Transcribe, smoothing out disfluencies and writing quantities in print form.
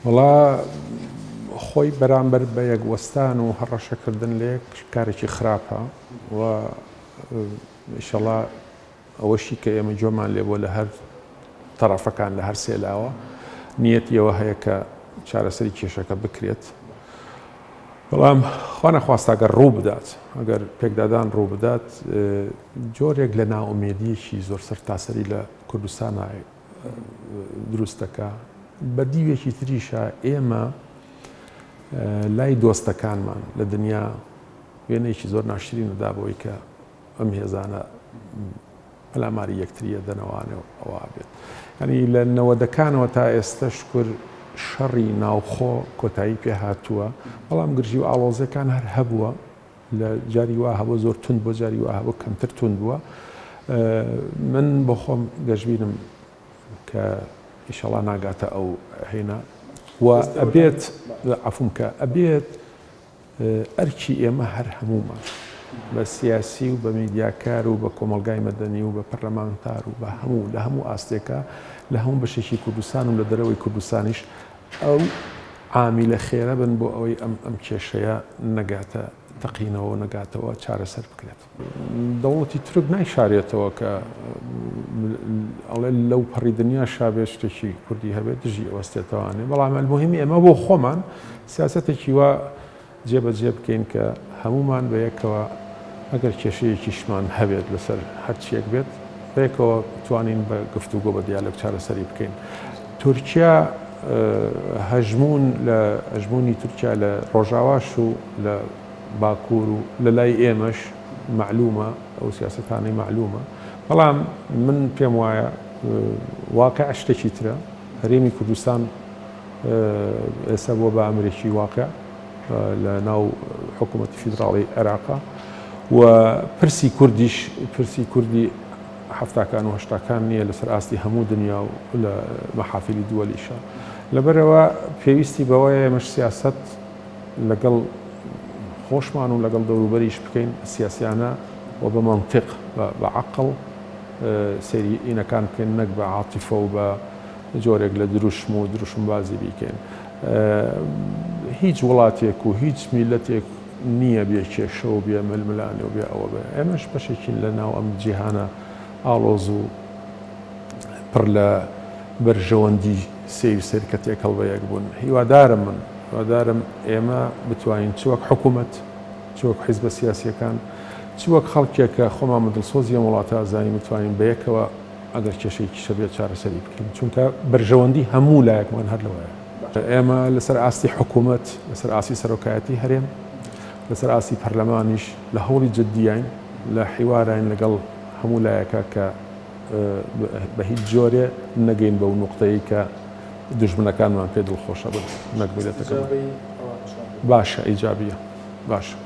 وڵا خۆی بەرامبەر بە یەکوەستان و هەڕەشەکردن لە یەک کارێکی خراپە و ئینشەڵا ئەوەشی کە ئێمە جۆمان لێبووە لە هەر تەرەفەکان لە هەر سێلاوە نیەتیەوە هەیە کە چارەسەری کێشەکە بکرێت. بەڵام خوا نەخواست ئەگەر ڕوو بدات، ئەگەر پێکدادان ڕوو بدات، جۆرێک لە ناومێدیەکی زۆر سەرتاسەری لە کوردستان دروستەکە. بە دیوێکی تریشە ئێمە لای دۆستەکانمان لە دنیا وێنەیەکی زۆر ناشرین نەدا بۆی کە ئەم هێزانە پەلاماری یەکتریە دەنەوانێ و ئەوە بێت. ینی لە 90ەکانەوە تا ئێستا شکر شەڕی ناوخۆ کۆتایی پێ هاتووە، بەڵام گرژی و ئاڵۆزەکان هەر هەبووە، لە جاری وا هەبوو زۆر تند بۆ جاری وا هەبوو کەمتر تند بووە. من بۆ خۆم گەشتبینم کە ئینشەڵا ناگاتە ئەو هێنا و ئەبێت عەفوم کە ئەبێت ئەرکی ئێمە هەر هەموومان بە سیاسی و بە میدیاکار و بە کۆمەلگای مەدەنی و بە پەرلەمانتار و بە هەموو لە هەموو ئاستێکە لە هەموو بەشێکی کوردستان و لە دەرەوەی کوردستانیش ئەو عامیلە خێرە بن بۆ ئەوەی ئەم کێشەیە نەگاتە تەقینەوە و نەگاتەوە چارەسەر بکرێت. دەوڵەتی تورک نایشارێتەوە کە ئەڵێ لەو پەڕی دنیا شابێت شتێکی کوردی هەبێت دژی ئەوەستێتەوانێ، بەڵام الموهمی ئێمە بۆ خۆمان سیاسەتێکی وا جێبەجێ بکەین کە هەمومان بە یەکەوە ئەگەر کێشەیەکیشمان هەبێت لەسەر هەرچیەک بێت بەیەکەوە بتوانین بە گفتوگۆ بە دیالۆگ چارەسەری بکەین. تورکیا هەژمونی تورکیا لە ڕۆژاواش و لە باکوور و لە لای ئێمەش معلومە، ئەو سیاسەتانەی معلومە، بەڵام من پێم وایە واقع شتێکی ترە. هەرێمی کوردستان ئێستا بووە بە ئامرێکی واقع لە ناو حکوومەتی فیدراڵی عێراقا و پرسی کوردیش پرسی کوردی هەفتاکان و هەشتاکان نییە لەسەر ئاستی هەموو دنیا و لە مەحافلی دووەلیشە. لەبەرەوە پێویستی بەوەیە ئێمەش سیاست لەگەڵ خۆشمان و لەگەڵ دەوروبەریش بکەین سیاسیانە و بە مەنتیق بە عەقڵ سەیری ئینەکان بکەین، نەک بە عاتیفە و بە جۆرێک لە دروشم و دروشمبازی بیکەین. هیچ وڵاتێک و هیچ میلەتێک نییە بێ کێشە و بێ ململانێ و بێ ئەوە بێ. ئێمەش بەشێکین لە ناو ئەم جیهانە ئاڵۆز و پڕ لە بەرژەوەندی سیر کە تێکەڵ بە یەک بوون. هیوادارم ئێمە بتوانین چوەک حکوومەت، چوەک حیزبە سیاسیەکان، چوەک خەڵکێکە خۆمان دڵسۆزی ئەم وڵاتە ئازانی بتوانین بە یەکەوە ئەگەر کێشەیەکی شەبێت چارەسەری بکەین، چونکە بەرژەوەندی هەموو لایەکمان هەر لەوەیە. ئێمە لەسەر ئاستی حکوومەت، لەسەر ئاستی سەرۆکایەتی هەرێم، لەسەر ئاستی پەرلەمانیش لە هەوڵی جددیین لە حیوارین لەگەڵ هەموو لایەکە کە بە هیچ جۆرێ نەگەین بەو نوقتەیە کە دژمنەکانمان پێ دڵخۆشە بن نەک میلەتەکەمان. باشە، ئیجابیە، باشە.